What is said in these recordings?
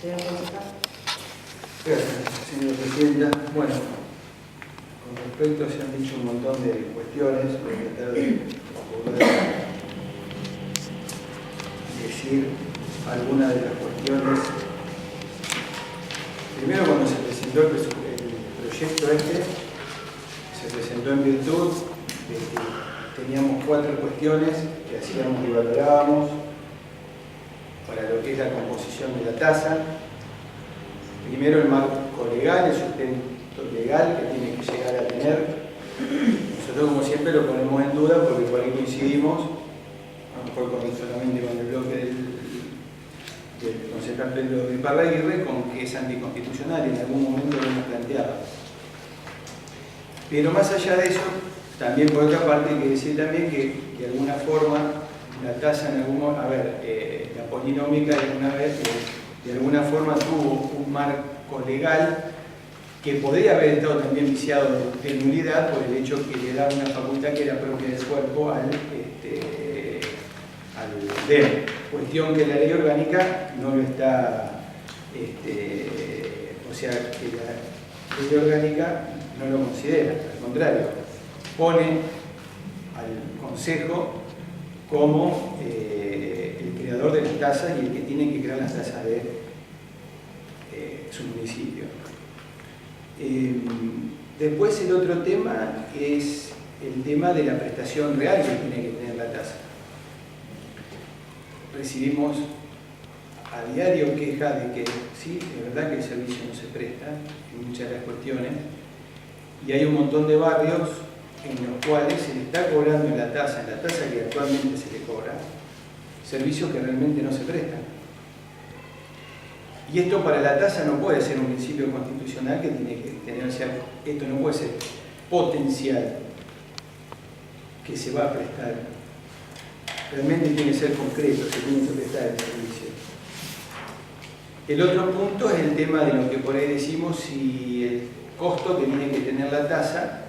Gracias, señora presidenta. Bueno, con respecto se han dicho un montón de cuestiones, voy a tratar de poder decir algunas de las cuestiones. Primero, cuando se presentó el proyecto se presentó en virtud de que teníamos 4 cuestiones que hacíamos y valorábamos para lo que es la composición de la tasa. Primero, el marco legal, el sustento legal que tiene que llegar a tener. Nosotros, como siempre, lo ponemos en duda porque por ahí coincidimos, a lo mejor solamente con el bloque del concejal Pedro de Parraguirre, con que es anticonstitucional y en algún momento lo hemos planteado. Pero más allá de eso, también por otra parte hay que decir también que de alguna forma la tasa en algún momento, la polinómica de alguna forma tuvo un marco legal que podría haber estado también viciado de nulidad por el hecho que le da una facultad que era propia del cuerpo al DEM. Cuestión que la ley orgánica no lo está, o sea, que la ley orgánica no lo considera, al contrario, pone al Consejo como el creador de las tasas y el que tiene que crear las tasas de su municipio. Después el otro tema es el tema de la prestación real que tiene que tener la tasa. Recibimos a diario quejas de que sí, es verdad que el servicio no se presta en muchas de las cuestiones y hay un montón de barrios en los cuales se le está cobrando la tasa que actualmente se le cobra, servicios que realmente no se prestan. Y esto para la tasa no puede ser un principio constitucional que tiene que tener, o sea, esto no puede ser potencial que se va a prestar. Realmente tiene que ser concreto, se tiene que prestar el servicio. El otro punto es el tema de lo que por ahí decimos si el costo que tiene que tener la tasa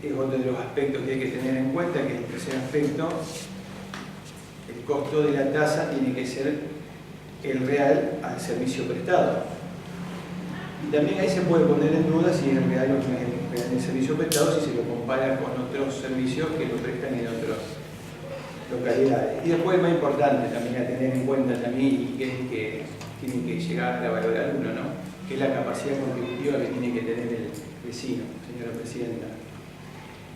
es otro de los aspectos que hay que tener en cuenta, que es el tercer aspecto. El costo de la tasa tiene que ser el real al servicio prestado. Y también ahí se puede poner en duda si es real o no es real el servicio prestado, si se lo compara con otros servicios que lo prestan en otras localidades. Y después, más importante también a tener en cuenta también, y que es que tiene que llegar a valorar uno, ¿no? Que es la capacidad contributiva que tiene que tener el vecino, señora presidenta.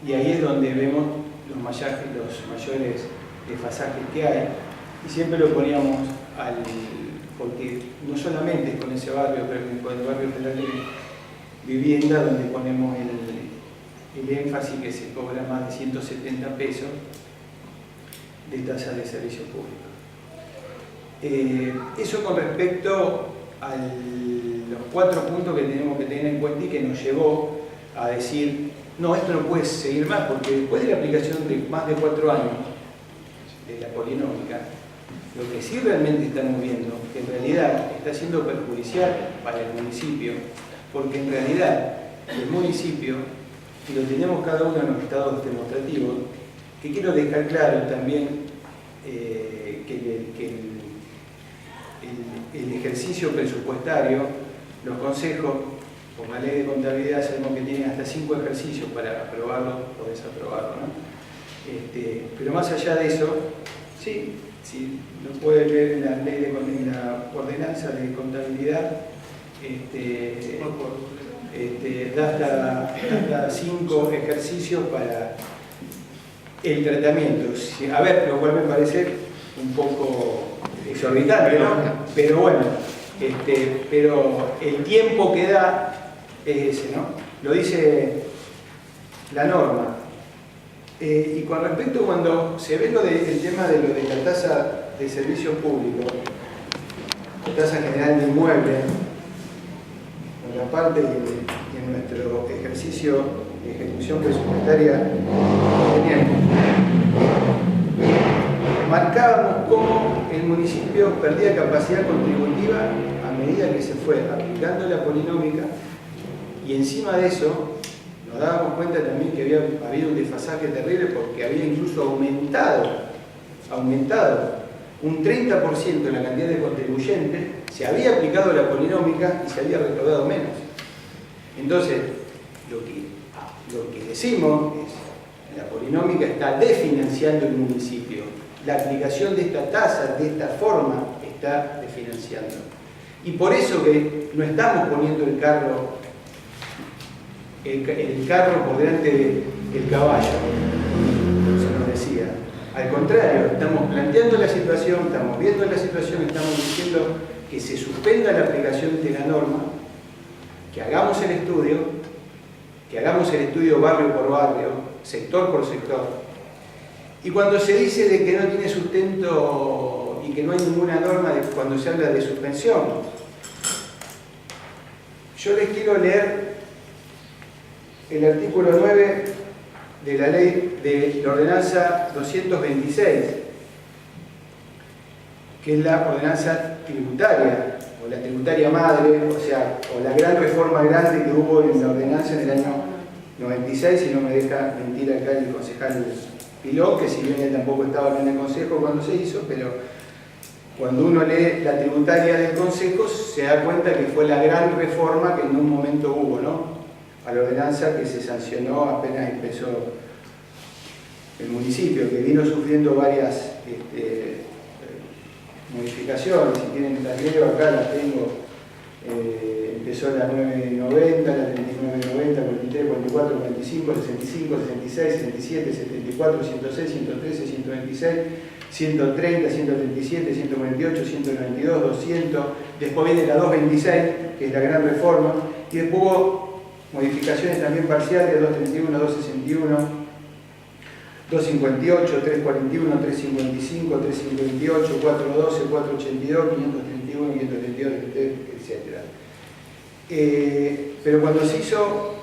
Y ahí es donde vemos los mayores desfasajes que hay, y siempre lo poníamos porque no solamente es con ese barrio, pero con el barrio de la vivienda, donde ponemos el énfasis que se cobra más de 170 pesos de tasa de servicio público. Eso con respecto a los 4 puntos que tenemos que tener en cuenta y que nos llevó a decir, no, esto no puede seguir más, porque después de la aplicación de más de 4 años de la polinómica, lo que sí realmente estamos viendo, que en realidad está siendo perjudicial para el municipio, porque en realidad el municipio, y lo tenemos cada uno en los estados demostrativos, que quiero dejar claro también que el ejercicio presupuestario, los consejos, por la ley de contabilidad sabemos que tienen hasta 5 ejercicios para aprobarlo o desaprobarlo, ¿no? Pero más allá de eso, sí, si lo pueden ver en la ley en la ordenanza de contabilidad, da hasta 5 ejercicios para el tratamiento. A ver, lo cual me parece un poco exorbitante, ¿no? Pero bueno, pero el tiempo que da es ese, ¿no? Lo dice la norma. Y con respecto cuando se ve el tema de la tasa de servicios públicos, la tasa general de inmuebles, en la parte de nuestro ejercicio de ejecución presupuestaria que teníamos, marcábamos cómo el municipio perdía capacidad contributiva a medida que se fue aplicando la polinómica, y encima de eso nos dábamos cuenta también que había habido un desfasaje terrible porque había incluso aumentado un 30% de la cantidad de contribuyentes, se había aplicado la polinómica y se había recaudado menos. Entonces, lo que decimos es que la polinómica está desfinanciando el municipio. La aplicación de esta tasa, de esta forma, está desfinanciando. Y por eso que no estamos poniendo el carro por delante del caballo, como se nos decía. Al contrario, estamos planteando la situación, estamos viendo la situación, estamos diciendo que se suspenda la aplicación de la norma, que hagamos el estudio barrio por barrio, sector por sector. Y cuando se dice de que no tiene sustento y que no hay ninguna norma cuando se habla de suspensión, yo les quiero leer el artículo 9 de la ley de la ordenanza 226, que es la ordenanza tributaria, o la tributaria madre, o la gran reforma grande que hubo en la ordenanza en el año 96, si no me deja mentir acá el concejal Piló, que si bien él tampoco estaba en el consejo cuando se hizo, pero cuando uno lee la tributaria del consejo se da cuenta que fue la gran reforma que en un momento hubo, ¿no? A la ordenanza que se sancionó apenas empezó el municipio, que vino sufriendo varias modificaciones. Si tienen las leo acá, las tengo. Empezó la 990, la 3990, 43, 44, 45, 65, 66, 67, 74, 106, 113, 126, 130, 137, 148, 192, 200. Después viene la 226, que es la gran reforma, y después hubo modificaciones también parciales, 231, 261, 258, 341, 355, 358, 412, 482, 531, 532, etc. Pero cuando se hizo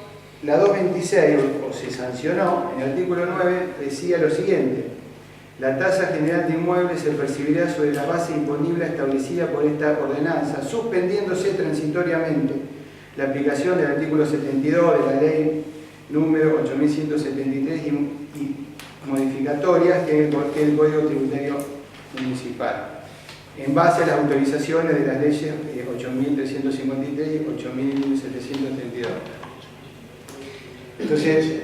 la 226, o se sancionó, en el artículo 9 decía lo siguiente: la tasa general de inmuebles se percibirá sobre la base imponible establecida por esta ordenanza, suspendiéndose transitoriamente la aplicación del artículo 72 de la ley número 8173 y modificatorias, que es el Código Tributario Municipal, en base a las autorizaciones de las leyes 8.353 y 8.732. Entonces,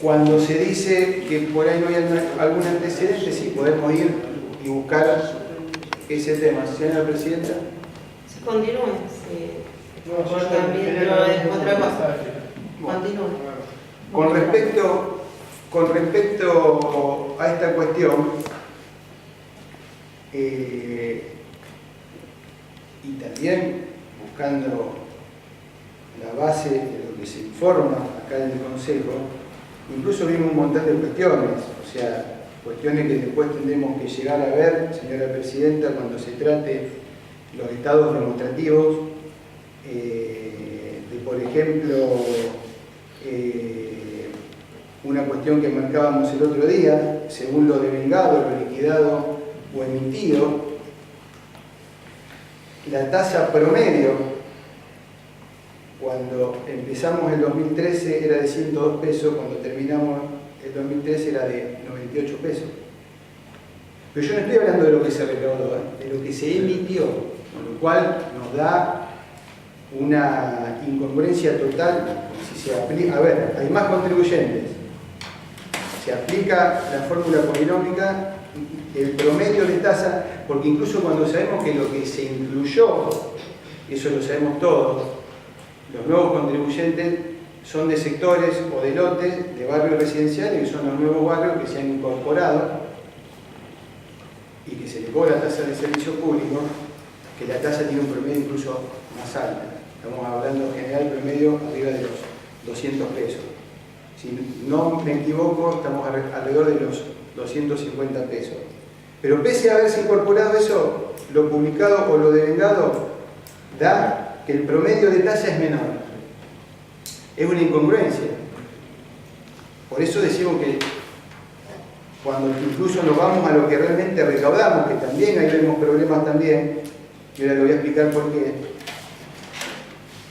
cuando se dice que por ahí no hay algún antecedente, sí, podemos ir y buscar ese tema. Señora Presidenta. Se continúe. No, yo también es otra cosa. Continúe. Con respecto a esta cuestión, y también buscando la base de lo que se informa acá en el Consejo, incluso vimos un montón de cuestiones, o sea, cuestiones que después tendremos que llegar a ver, señora Presidenta, cuando se trate los estados demostrativos, de, por ejemplo, una cuestión que marcábamos el otro día, según lo devengado, lo liquidado o emitido, la tasa promedio, cuando empezamos el 2013 era de 102 pesos, cuando terminamos el 2013 era de 98 pesos. Pero yo no estoy hablando de lo que se recaudó, de lo que se emitió, con lo cual nos da una incongruencia total. Si se aplica, a ver, hay más contribuyentes, se aplica la fórmula polinómica, el promedio de tasa, porque incluso cuando sabemos que lo que se incluyó, eso lo sabemos todos, los nuevos contribuyentes son de sectores o de lotes de barrios residenciales, que son los nuevos barrios que se han incorporado y que se le cobra tasa de servicio público, que la tasa tiene un promedio incluso más alta. Estamos hablando en general promedio arriba de los 200 pesos. Si no me equivoco, estamos alrededor de los 250 pesos. Pero pese a haberse incorporado eso, lo publicado o lo devengado da que el promedio de tasa es menor. Es una incongruencia. Por eso decimos que cuando incluso nos vamos a lo que realmente recaudamos, que también ahí vemos problemas también, y ahora lo voy a explicar por qué.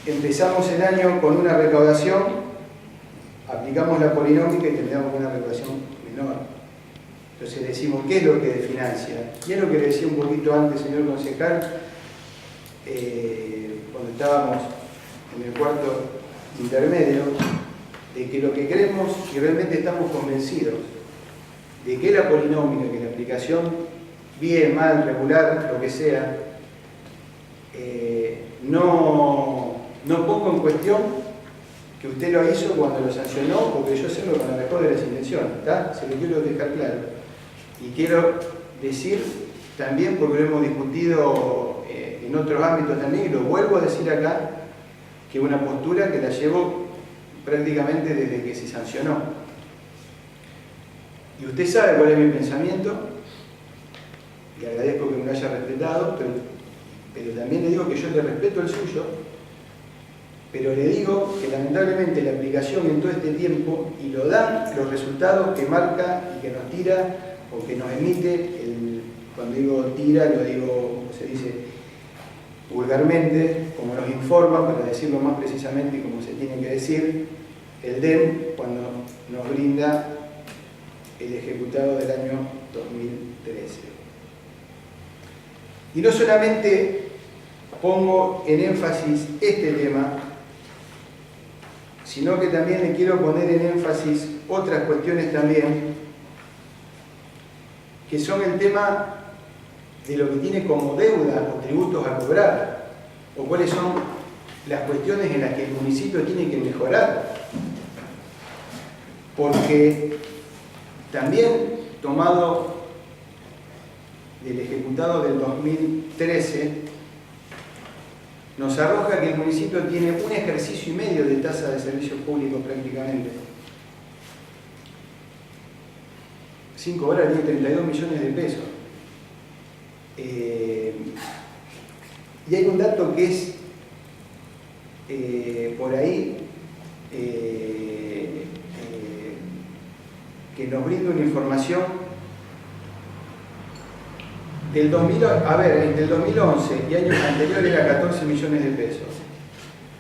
Empezamos el año con una recaudación, aplicamos la polinómica y terminamos con una recaudación menor. Entonces decimos, ¿qué es lo que desfinancia? Y es lo que le decía un poquito antes, señor concejal, cuando estábamos en el cuarto intermedio, de que lo que queremos y realmente estamos convencidos de que la polinómica, que la aplicación, bien, mal, regular, lo que sea, no pongo en cuestión que usted lo hizo cuando lo sancionó, porque yo hacerlo con la mejor de las intenciones, ¿está? Se lo quiero dejar claro. Y quiero decir también, porque lo hemos discutido en otros ámbitos también, y lo vuelvo a decir acá, que una postura que la llevo prácticamente desde que se sancionó. Y usted sabe cuál es mi pensamiento, le agradezco que me lo haya respetado, pero también le digo que yo le respeto el suyo, pero le digo que lamentablemente la aplicación en todo este tiempo, y lo dan los resultados que marca y que nos tira, o que nos emite, cuando digo tira, lo digo, como se dice vulgarmente, como nos informa, para decirlo más precisamente y como se tiene que decir, el DEM, cuando nos brinda el ejecutado del año 2013. Y no solamente pongo en énfasis este tema, sino que también le quiero poner en énfasis otras cuestiones también, que son el tema de lo que tiene como deuda o tributos a cobrar, o cuáles son las cuestiones en las que el municipio tiene que mejorar. Porque también, tomado del ejecutado del 2013, nos arroja que el municipio tiene un ejercicio y medio de tasa de servicios públicos prácticamente. 5 horas tiene 32 millones de pesos. Y hay un dato que es por ahí que nos brinda una información del 2011 y años anteriores era 14 millones de pesos,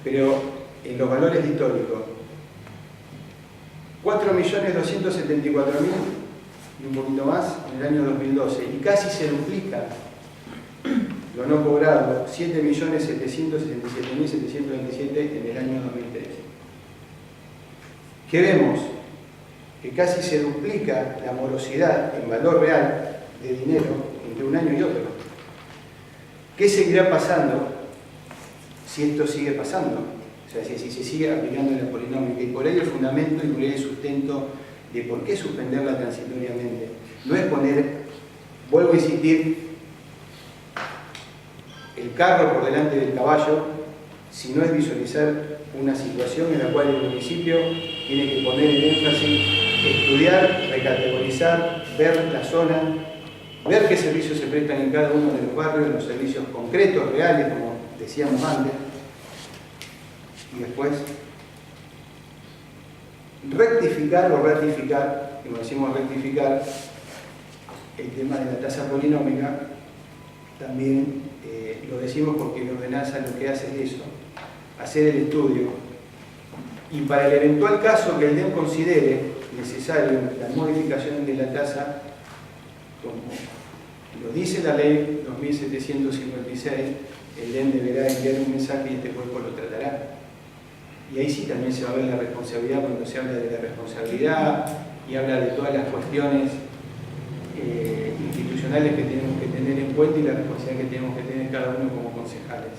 pero en los valores históricos 4.274.000 y un poquito más en el año 2012, y casi se duplica lo no cobrado, 7.767.727 en el año 2013. ¿Qué vemos? Que casi se duplica la morosidad en valor real de dinero entre un año y otro. ¿Qué seguirá pasando si esto sigue pasando? O sea, si se sigue aplicando la polinómica. Y por ahí el fundamento y por ahí el sustento de por qué suspenderla transitoriamente. No es poner, vuelvo a insistir, el carro por delante del caballo, sino es visualizar una situación en la cual el municipio tiene que poner el énfasis, estudiar, recategorizar, ver la zona, ver qué servicios se prestan en cada uno de los barrios, los servicios concretos, reales, como decíamos antes, y después rectificar o ratificar, como decimos rectificar, el tema de la tasa polinómica. También lo decimos porque la ordenanza lo que hace es eso, hacer el estudio, y para el eventual caso que el DEM considere necesario la modificación de la tasa, como lo dice la ley 2756, el DEM deberá enviar un mensaje y este cuerpo lo tratará. Y ahí sí también se va a ver la responsabilidad cuando se habla de la responsabilidad y habla de todas las cuestiones institucionales que tenemos que tener en cuenta y la responsabilidad que tenemos que tener cada uno como concejales.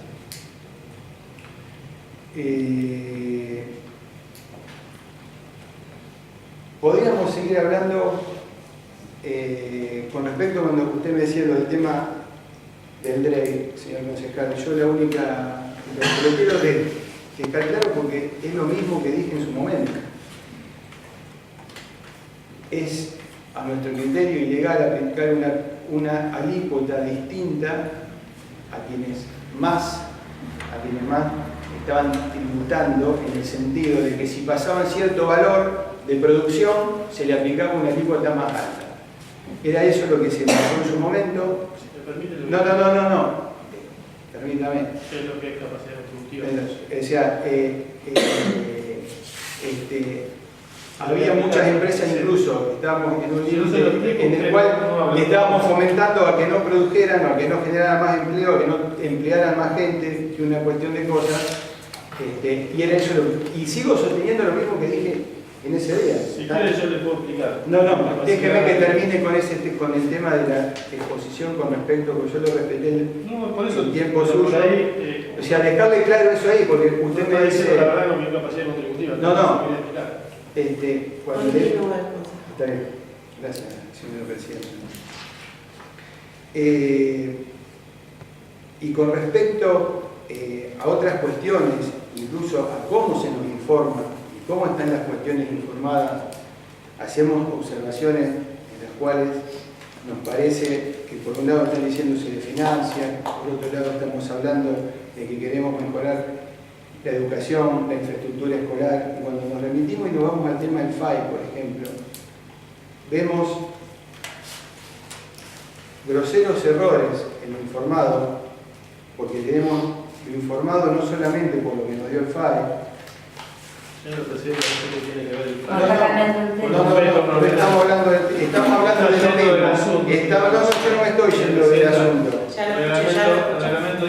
Podríamos seguir hablando con respecto a cuando usted me decía lo del tema del DREI, señor concejal. Yo lo quiero dejar claro porque es lo mismo que dije en su momento. Es a nuestro criterio ilegal aplicar una alícuota distinta a quienes más estaban tributando, en el sentido de que si pasaban cierto valor de producción se le aplicaba una alícuota más alta. Era eso lo que se pasó en su momento. No. Permítame. ¿Qué es lo que es capacidad constructiva? O sea, Había muchas empresas, incluso estábamos en un límite en el cual estábamos fomentando a que no produjeran, a que no generaran más empleo, a que no emplearan más gente, que una cuestión de cosas. Y era eso, y sigo sosteniendo lo mismo que dije en ese día. Si quieres yo le puedo explicar. No, déjeme que termine con el tema de la exposición con respecto, porque yo lo respeté Por eso, el tiempo por suyo. ahí, O sea, dejarle claro eso ahí, porque usted me dice... la verdad con mi capacidad contributiva. No, no. Quería explicar. Cuando le... Continúa el consejo. Está bien, gracias, señor presidente. Y con respecto a otras cuestiones, incluso a cómo se nos informa y cómo están las cuestiones informadas, hacemos observaciones en las cuales nos parece que por un lado están diciendo se le financia, por otro lado estamos hablando de que queremos mejorar la educación, la infraestructura escolar, y cuando nos remitimos y nos vamos al tema del FAI, por ejemplo, vemos groseros errores en lo informado, porque tenemos lo informado no solamente por lo que nos dio el FAI. Señor presidente, ¿qué tiene que ver el No, estamos hablando de lo mismo. Yo no me estoy yendo del asunto.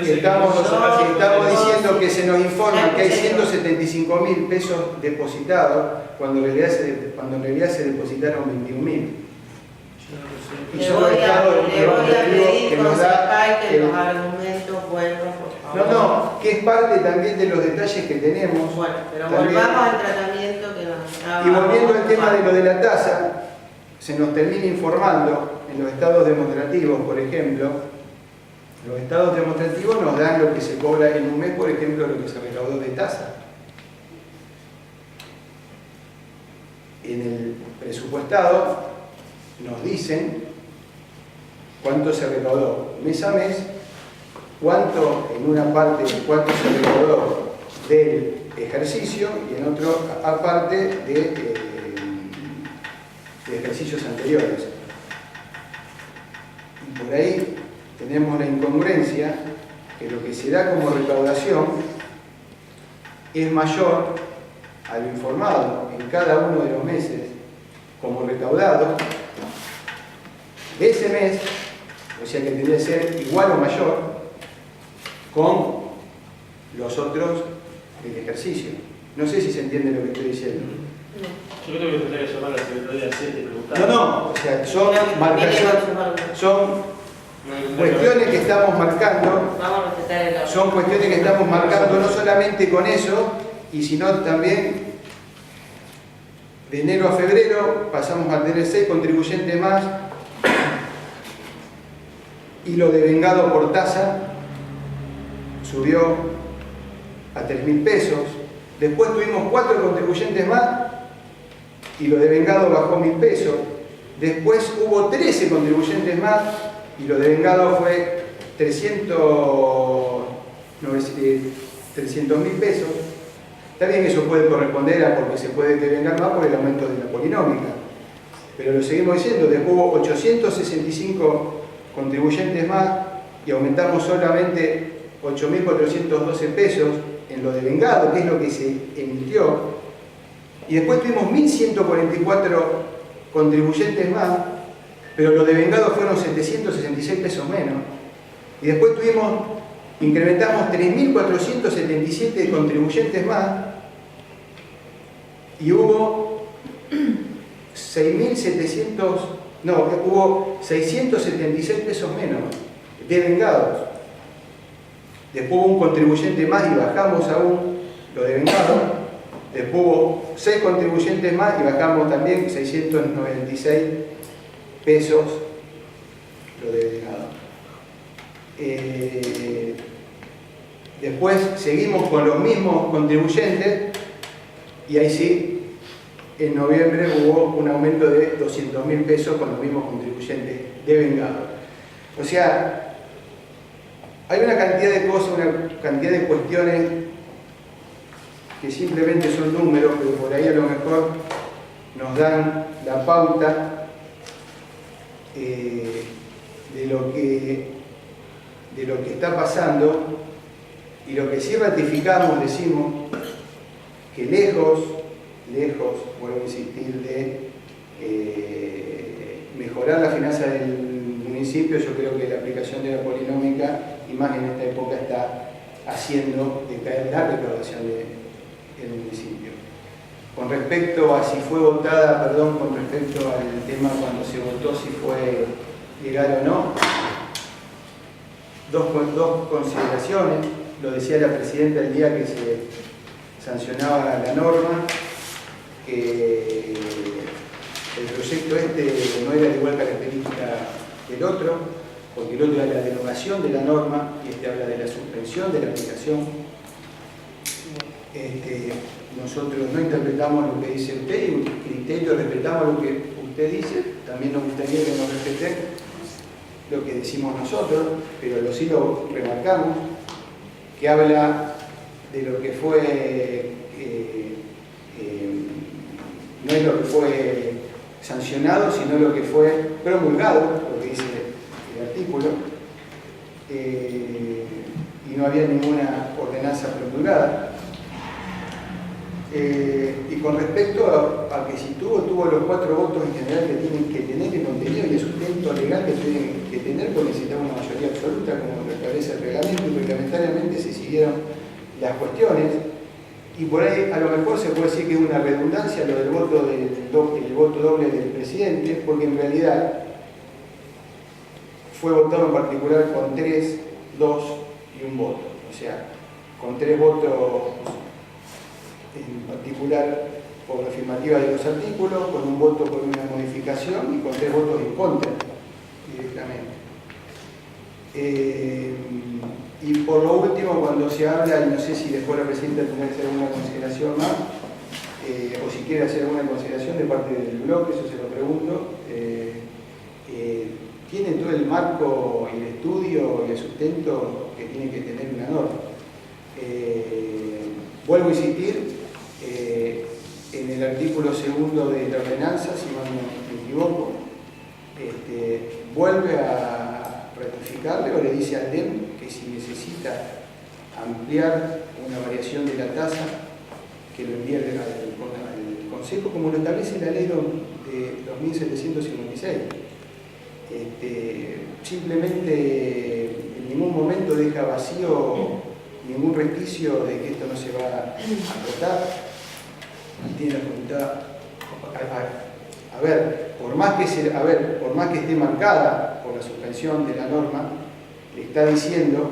Estamos diciendo que se nos informa que hay 175.000 pesos depositados cuando en realidad se depositaron 21.000. Y Le son voy los estados a pedir que con nos da CEPAI que el... los argumentos vuelvan, por favor. No, que es parte también de los detalles que tenemos. Bueno, pero también. volvamos al tratamiento que nos estaba... Y volviendo al tema de lo de la tasa, se nos termina informando en los estados demostrativos, por ejemplo, los estados demostrativos nos dan lo que se cobra en un mes, por ejemplo, lo que se recaudó de tasa. En el presupuestado nos dicen cuánto se recaudó mes a mes, cuánto en una parte, cuánto se recaudó del ejercicio y en otro aparte de ejercicios anteriores. Y por ahí tenemos la incongruencia que lo que se da como recaudación es mayor a lo informado en cada uno de los meses como recaudado de ese mes, o sea que tendría que ser igual o mayor con los otros del ejercicio. No sé si se entiende lo que estoy diciendo. Yo creo que tendría que llamar a la Secretaría 7 y preguntar. No, o sea, son marcaciones, son cuestiones que estamos marcando, Vamos a respetar el orden. son cuestiones que estamos marcando no solamente con eso, y sino también de enero a febrero pasamos a tener 6 contribuyentes más y lo devengado por tasa subió a 3.000 pesos. Después tuvimos 4 contribuyentes más y lo devengado bajó 1.000 pesos. Después hubo 13 contribuyentes más y lo devengado fue 300.000 pesos. Está bien, eso puede corresponder a porque se puede devengar más por el aumento de la polinómica. Pero lo seguimos diciendo, después hubo 865 contribuyentes más y aumentamos solamente 8.412 pesos en lo devengado, que es lo que se emitió. Y después tuvimos 1.144 contribuyentes más, pero lo devengado fueron 766 pesos menos. Y después incrementamos 3.477 contribuyentes más y hubo 676 pesos menos devengados. Después hubo un contribuyente más y bajamos aún lo devengado. Después hubo 6 contribuyentes más y bajamos también 696 pesos lo devengado. Después seguimos con los mismos contribuyentes y ahí sí, en noviembre hubo un aumento de 200.000 pesos con los mismos contribuyentes devengados. O sea, hay una cantidad de cosas, una cantidad de cuestiones que simplemente son números, pero por ahí a lo mejor nos dan la pauta de lo que está pasando, y lo que sí ratificamos, decimos que lejos lejos, vuelvo a insistir, de mejorar la finanza del municipio. Yo creo que la aplicación de la polinómica, y más en esta época, está haciendo decaer la recaudación del municipio. Con respecto a si fue votada, con respecto al tema cuando se votó si fue legal o no, dos consideraciones. Lo decía la presidenta el día que se sancionaba la norma, que el proyecto no era de igual característica que el otro, porque el otro era la derogación de la norma y este habla de la suspensión de la aplicación. Nosotros no interpretamos lo que dice usted, y un criterio, respetamos lo que usted dice. También nos gustaría que nos respeten lo que decimos nosotros, pero sí lo remarcamos, que habla de lo que fue, no es lo que fue sancionado, sino lo que fue promulgado, lo que dice el artículo, y no había ninguna ordenanza promulgada. Y con respecto a que si tuvo los 4 votos en general que tienen que tener, el contenido y el sustento legal que tienen que tener, porque necesitamos una mayoría absoluta, como lo establece el reglamento, y reglamentariamente se siguieron las cuestiones. Y por ahí a lo mejor se puede decir que es una redundancia lo del voto doble del presidente, porque en realidad fue votado en particular con 3, 2 y 1 voto. O sea, con 3 votos en particular por la afirmativa de los artículos, con 1 voto por una modificación y con 3 votos en contra directamente. Y por lo último, cuando se habla, y no sé si después la presidenta tendrá que hacer alguna consideración más, o si quiere hacer alguna consideración de parte del bloque, eso se lo pregunto, tiene todo el marco y el estudio y el sustento que tiene que tener una norma. Vuelvo a insistir, en el artículo 2 de la ordenanza, si no me equivoco, vuelve a ratificarle o le dice al DEM que si necesita ampliar una variación de la tasa, que lo envíe al Consejo, como lo establece la ley de 2756. Simplemente en ningún momento deja vacío ningún resquicio de que esto no se va a votar. Tiene la voluntad, por más que esté marcada por la suspensión de la norma, le está diciendo,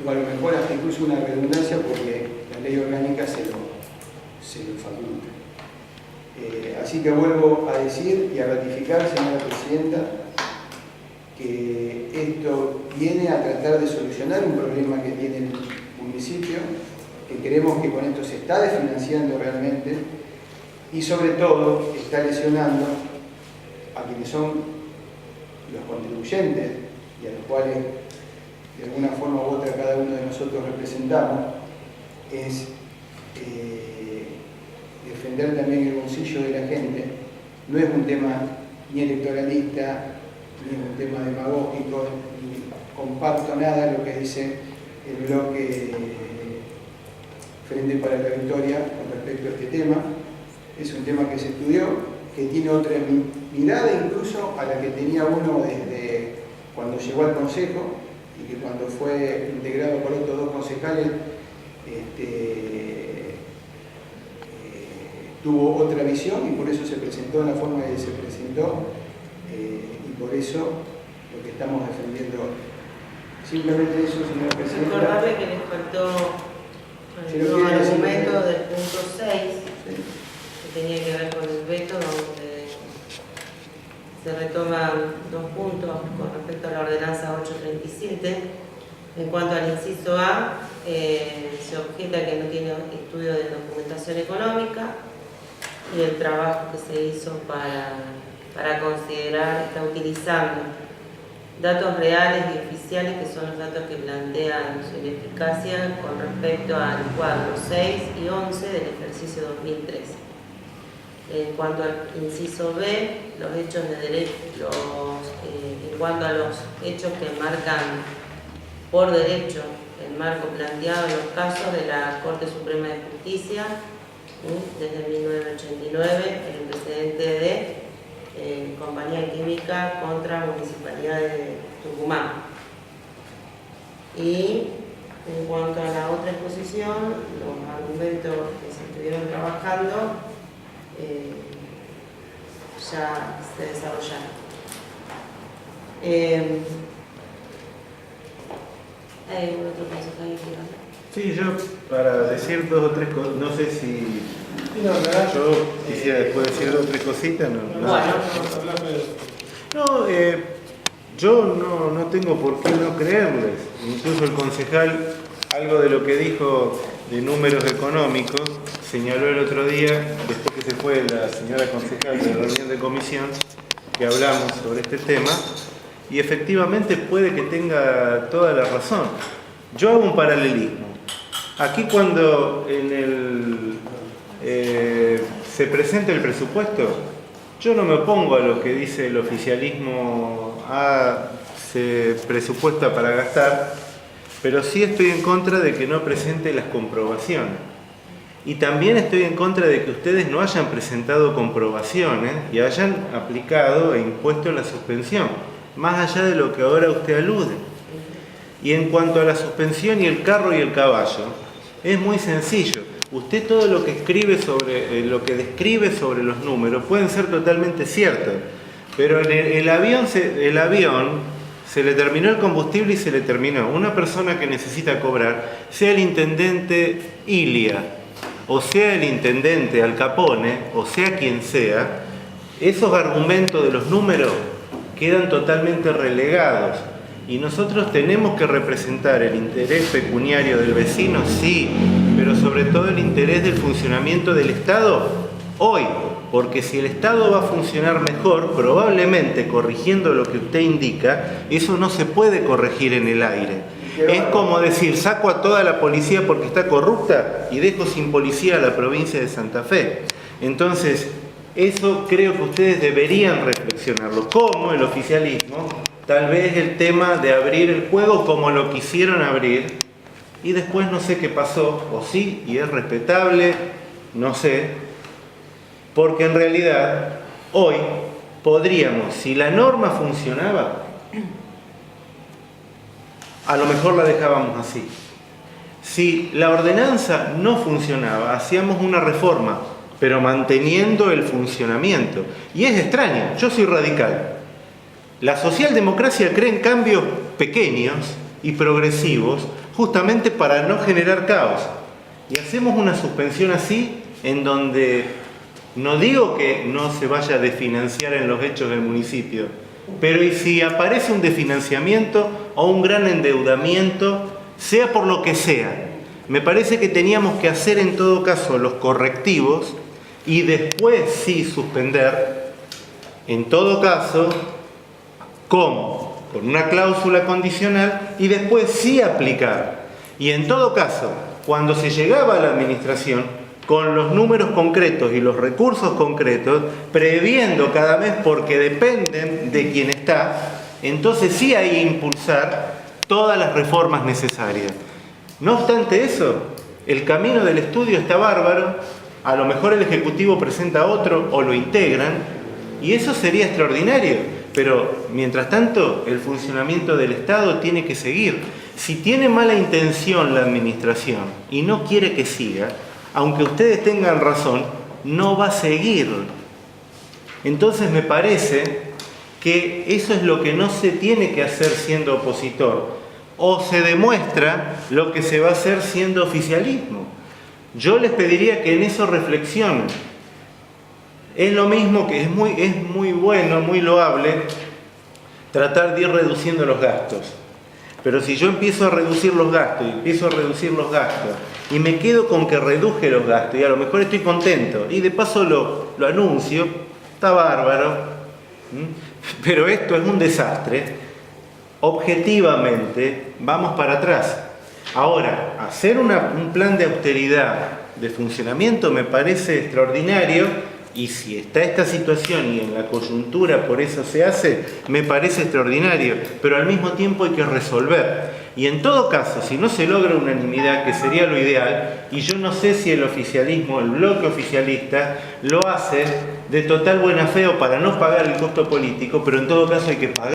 o a lo mejor hasta incluso una redundancia, porque la ley orgánica se lo faculta. Así que vuelvo a decir y a ratificar, señora presidenta, que esto viene a tratar de solucionar un problema que tiene el municipio, que creemos que con esto se está desfinanciando realmente, y sobre todo está lesionando a quienes son los contribuyentes y a los cuales de alguna forma u otra cada uno de nosotros representamos, es defender también el bolsillo de la gente. No es un tema ni electoralista, ni es un tema demagógico, ni comparto nada de lo que dice el bloque Frente para la Victoria con respecto a este tema. Es un tema que se estudió, que tiene otra mirada incluso a la que tenía uno desde cuando llegó al Consejo, y que cuando fue integrado por otros 2 concejales tuvo otra visión, y por eso se presentó de la forma que se presentó, y por eso lo que estamos defendiendo hoy. Simplemente eso, señora presidenta. Recordarle que les faltó el argumento del punto 6, sí, que tenía que ver con el veto, donde se retoman 2 puntos con respecto a la ordenanza 837. En cuanto al inciso A, se objeta que no tiene estudio de documentación económica, y el trabajo que se hizo para considerar, está utilizando datos reales y oficiales, que son los datos que plantean su ineficacia con respecto al cuadro 6 y 11 del ejercicio 2013. En cuanto al inciso B, los hechos de derecho, en cuanto a los hechos que marcan por derecho el marco planteado en los casos de la Corte Suprema de Justicia, desde 1989, el antecedente de Compañía Química contra Municipalidad de Tucumán. Y en cuanto a la otra exposición, los argumentos que se estuvieron trabajando ya se desarrollaron. ¿Hay algún otro consejo ahí que hablar? Sí, yo para decir dos o tres cosas, no sé si yo quisiera después decir dos o tres cositas. Yo no tengo por qué no creerles. Incluso el concejal, algo de lo que dijo de números económicos, señaló el otro día, después que se fue la señora concejal de la reunión de comisión, que hablamos sobre este tema, y efectivamente puede que tenga toda la razón. Yo hago un paralelismo. Aquí cuando se presenta el presupuesto, yo no me opongo a lo que dice el oficialismo, se presupuesta para gastar, pero sí estoy en contra de que no presente las comprobaciones. Y también estoy en contra de que ustedes no hayan presentado comprobaciones y hayan aplicado e impuesto la suspensión, más allá de lo que ahora usted alude. Y en cuanto a la suspensión y el carro y el caballo, es muy sencillo. Usted todo lo que escribe sobre, lo que describe sobre los números pueden ser totalmente ciertos, pero en el avión se le terminó el combustible y se le terminó. Una persona que necesita cobrar, sea el intendente Ilia, o sea el intendente Al Capone, o sea quien sea, esos argumentos de los números quedan totalmente relegados. Y nosotros tenemos que representar el interés pecuniario del vecino, sí, pero sobre todo el interés del funcionamiento del Estado hoy, porque si el Estado va a funcionar mejor, probablemente corrigiendo lo que usted indica, eso no se puede corregir en el aire. Es como decir, saco a toda la policía porque está corrupta y dejo sin policía a la provincia de Santa Fe. Entonces, eso creo que ustedes deberían reflexionarlo, como el oficialismo. Tal vez el tema de abrir el juego como lo quisieron abrir y después no sé qué pasó, o sí, y es respetable, no sé, porque en realidad hoy podríamos, si la norma funcionaba, a lo mejor la dejábamos así. Si la ordenanza no funcionaba, hacíamos una reforma, pero manteniendo el funcionamiento. Y es extraño, yo soy radical. La socialdemocracia cree en cambios pequeños y progresivos justamente para no generar caos. Y hacemos una suspensión así en donde no digo que no se vaya a desfinanciar en los hechos del municipio, pero y si aparece un desfinanciamiento o un gran endeudamiento, sea por lo que sea, me parece que teníamos que hacer en todo caso los correctivos y después sí suspender, en todo caso, ¿cómo? Con una cláusula condicional y después sí aplicar. Y en todo caso, cuando se llegaba a la administración, con los números concretos y los recursos concretos, previendo cada vez porque dependen de quien está, entonces sí hay que impulsar todas las reformas necesarias. No obstante eso, el camino del estudio está bárbaro, a lo mejor el Ejecutivo presenta otro o lo integran, y eso sería extraordinario. Pero, mientras tanto, el funcionamiento del Estado tiene que seguir. Si tiene mala intención la administración y no quiere que siga, aunque ustedes tengan razón, no va a seguir. Entonces me parece que eso es lo que no se tiene que hacer siendo opositor. O se demuestra lo que se va a hacer siendo oficialismo. Yo les pediría que en eso reflexionen. Es lo mismo que es muy bueno, muy loable tratar de ir reduciendo los gastos. Pero si yo empiezo a reducir los gastos y me quedo con que reduje los gastos y a lo mejor estoy contento y de paso lo anuncio, está bárbaro, pero esto es un desastre, objetivamente vamos para atrás. Ahora, hacer un plan de austeridad, de funcionamiento me parece extraordinario, Y si está esta situación y en la coyuntura por eso se hace, me parece extraordinario, pero al mismo tiempo hay que resolver. Y en todo caso, si no se logra unanimidad, que sería lo ideal, y yo no sé si el oficialismo, el bloque oficialista, lo hace de total buena fe o para no pagar el costo político, pero en todo caso hay que pagar.